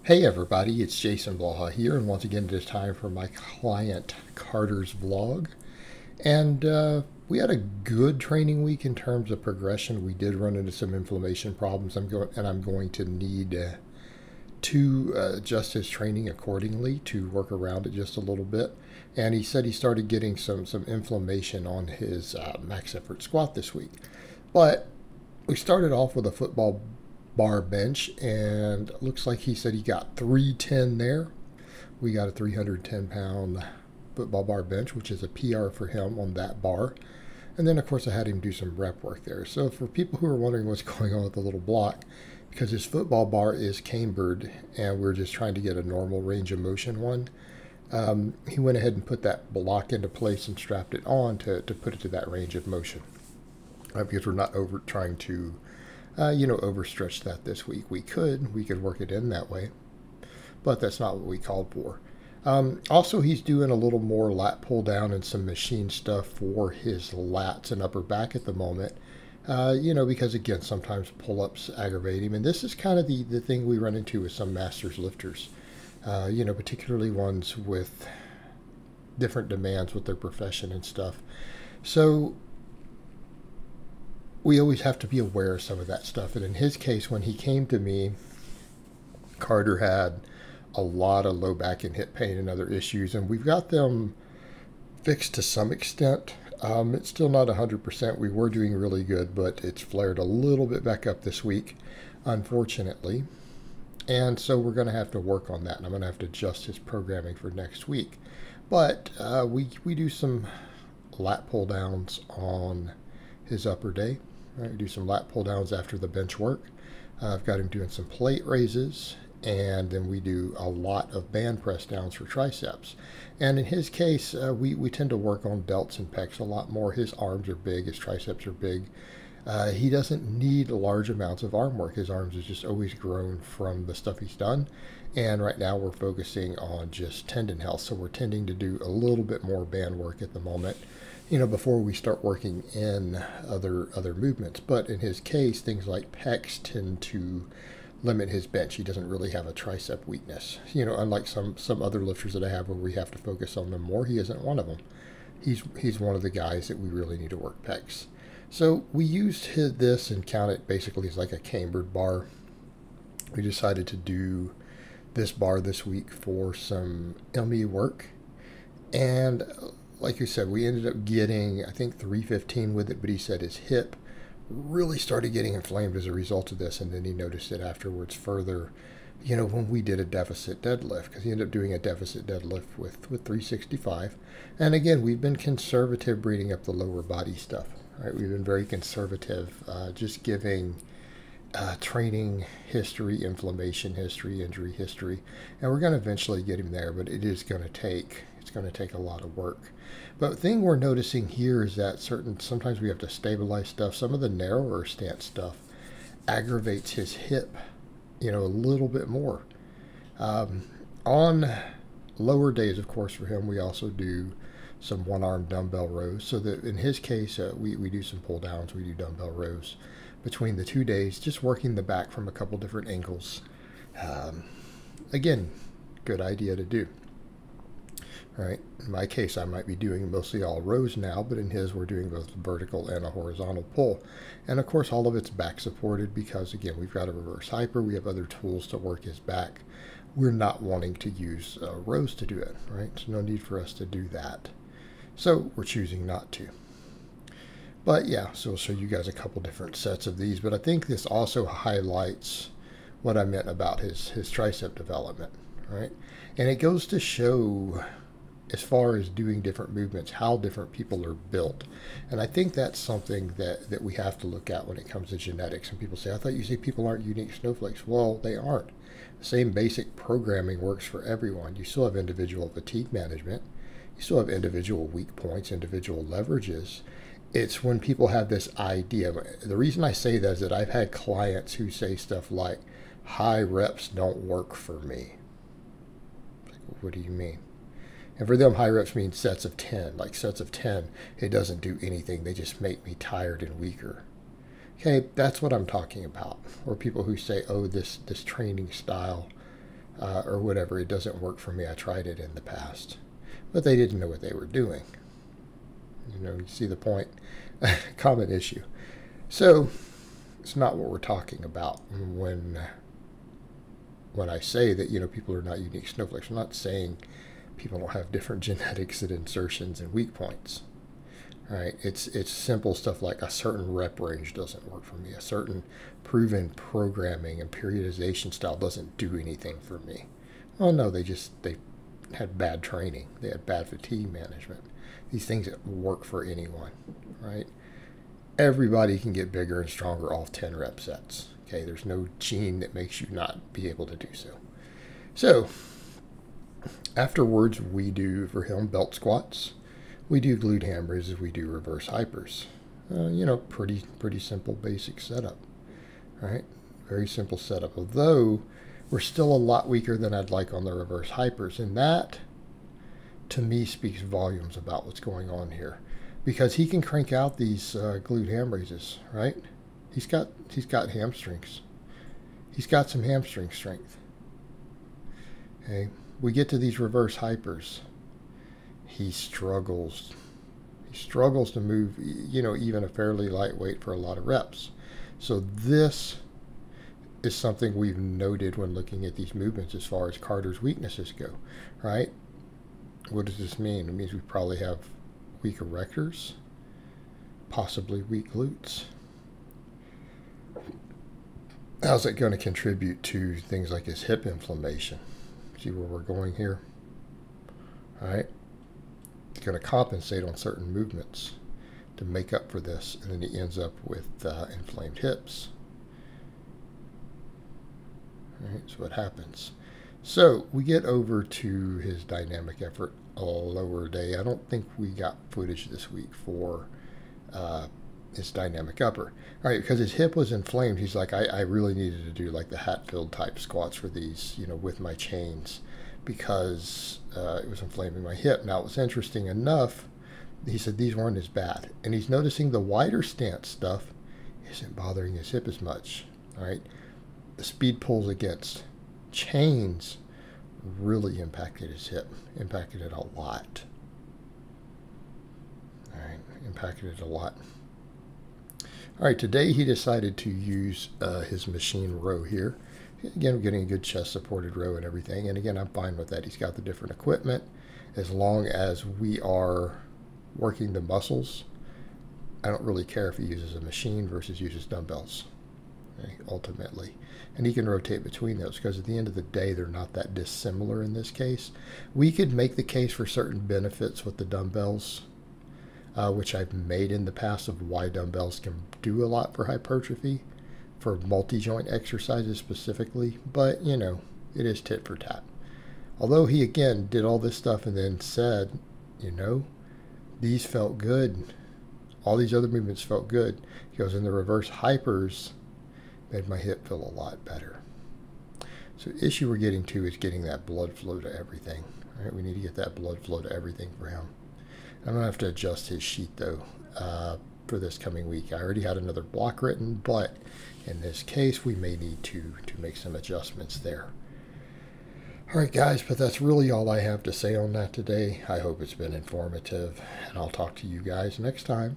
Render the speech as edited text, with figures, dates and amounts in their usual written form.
Hey everybody, it's Jason Blaha here, and once again it is time for my client Carter's vlog. And we had a good training week in terms of progression. We did run into some inflammation problems. I'm going to need to adjust his training accordingly to work around it just a little bit. And he said he started getting some inflammation on his max effort squat this week. But we started off with a football bar bench, and it looks like he said he got 310 there. We got a 310 pound football bar bench, which is a PR for him on that bar. And then of course I had him do some rep work there. So for people who are wondering what's going on with the little block, because his football bar is cambered and we're just trying to get a normal range of motion one, he went ahead and put that block into place and strapped it on to put it to that range of motion, because we're not trying to overstretch that this week. We could work it in that way, but that's not what we called for. Also, he's doing a little more lat pull down and some machine stuff for his lats and upper back at the moment. Because again, sometimes pull-ups aggravate him, and this is kind of the thing we run into with some masters lifters, particularly ones with different demands with their profession and stuff. So we always have to be aware of some of that stuff. And in his case, when he came to me, Carter had a lot of low back and hip pain and other issues, and we've got them fixed to some extent. It's still not 100%. We were doing really good, but it's flared a little bit back up this week, unfortunately. And so we're going to have to work on that, and I'm going to have to adjust his programming for next week. But we do some lat pull downs on his upper day. Right, we do some lat pull downs after the bench work. I've got him doing some plate raises, and then we do a lot of band press downs for triceps. And in his case, we tend to work on delts and pecs a lot more. His arms are big, his triceps are big. He doesn't need large amounts of arm work. His arms has just always grown from the stuff he's done. And right now we're focusing on just tendon health. So we're tending to do a little bit more band work at the moment, before we start working in other movements. But in his case, things like pecs tend to limit his bench. He doesn't really have a tricep weakness. Unlike some other lifters that I have where we have to focus on them more, he isn't one of them. He's one of the guys that we really need to work pecs. So we used this and count it basically as like a cambered bar. We decided to do this bar this week for some ME work, and like you said, we ended up getting, I think, 315 with it, but he said his hip really started getting inflamed as a result of this, and then he noticed it afterwards further, when we did a deficit deadlift, because he ended up doing a deficit deadlift with 365. And again, we've been conservative breeding up the lower body stuff, right? We've been very conservative, just giving training history, inflammation history, injury history, and we're going to eventually get him there, but it's going to take a lot of work. But the thing we're noticing here is that sometimes we have to stabilize stuff. Some of the narrower stance stuff aggravates his hip, a little bit more. On lower days, of course, for him, we also do some one-arm dumbbell rows. So that in his case, we do some pull downs, we do dumbbell rows between the 2 days, just working the back from a couple different angles. Again, good idea to do. All right, in my case, I might be doing mostly all rows now, but in his, we're doing both vertical and a horizontal pull. And of course, all of it's back supported because, again, we've got a reverse hyper. We have other tools to work his back. We're not wanting to use rows to do it, right? So no need for us to do that. So we're choosing not to. But yeah, so I'll show you guys a couple different sets of these. But I think this also highlights what I meant about his tricep development, right? And it goes to show, as far as doing different movements, how different people are built. And I think that's something that we have to look at when it comes to genetics. And people say, I thought you say people aren't unique snowflakes. Well, they aren't. The same basic programming works for everyone. You still have individual fatigue management. You still have individual weak points, individual leverages. It's when people have this idea. The reason I say that is that I've had clients who say stuff like, high reps don't work for me. What do you mean? And for them, high reps means sets of 10. Like sets of 10, it doesn't do anything. They just make me tired and weaker. Okay, that's what I'm talking about. Or people who say, oh, this training style or whatever. It doesn't work for me. I tried it in the past. But they didn't know what they were doing. You see the point? Common issue. So it's not what we're talking about when I say that, people are not unique snowflakes. I'm not saying people don't have different genetics and insertions and weak points. Right? It's simple stuff like a certain rep range doesn't work for me. A certain proven programming and periodization style doesn't do anything for me. Oh no, they had bad training. They had bad fatigue management. These things that work for anyone, right? Everybody can get bigger and stronger off 10 rep sets. Okay, there's no gene that makes you not be able to do so. So afterwards, we do for him belt squats. We do glute ham raises. We do reverse hypers. Pretty simple, basic setup, right? Very simple setup. Although we're still a lot weaker than I'd like on the reverse hypers, and that, to me, speaks volumes about what's going on here, because he can crank out these glute ham raises, right? He's got hamstrings. He's got some hamstring strength. Okay, we get to these reverse hypers. He struggles. He struggles to move, even a fairly lightweight for a lot of reps. So this is something we've noted when looking at these movements as far as Carter's weaknesses go, right? What does this mean? It means we probably have weak erectors, possibly weak glutes. How's it going to contribute to things like his hip inflammation? See where we're going here? All right. It's going to compensate on certain movements to make up for this, and then he ends up with inflamed hips. All right, so what happens? So we get over to his dynamic effort a lower day. I don't think we got footage this week for his dynamic upper. All right, because his hip was inflamed, he's like, I really needed to do like the Hatfield type squats for these, with my chains, because it was inflaming my hip. Now, it was interesting enough, he said these weren't as bad. And he's noticing the wider stance stuff isn't bothering his hip as much. All right, the speed pulls against chains really impacted his hip, impacted it a lot. All right, impacted it a lot. All right, today he decided to use his machine row here. Again, getting a good chest supported row and everything. And again, I'm fine with that. He's got the different equipment. As long as we are working the muscles, I don't really care if he uses a machine versus uses dumbbells, okay, ultimately. And he can rotate between those, because at the end of the day, they're not that dissimilar in this case. We could make the case for certain benefits with the dumbbells, which I've made in the past, of why dumbbells can do a lot for hypertrophy, for multi-joint exercises specifically, but it is tit for tat. Although he again did all this stuff and then said, these felt good, all these other movements felt good. He goes, in the reverse hypers made my hip feel a lot better. So the issue we're getting to is getting that blood flow to everything. All right, we need to get that blood flow to everything for him. I'm going to have to adjust his sheet, though, for this coming week. I already had another block written, but in this case, we may need to make some adjustments there. All right, guys, but that's really all I have to say on that today. I hope it's been informative, and I'll talk to you guys next time.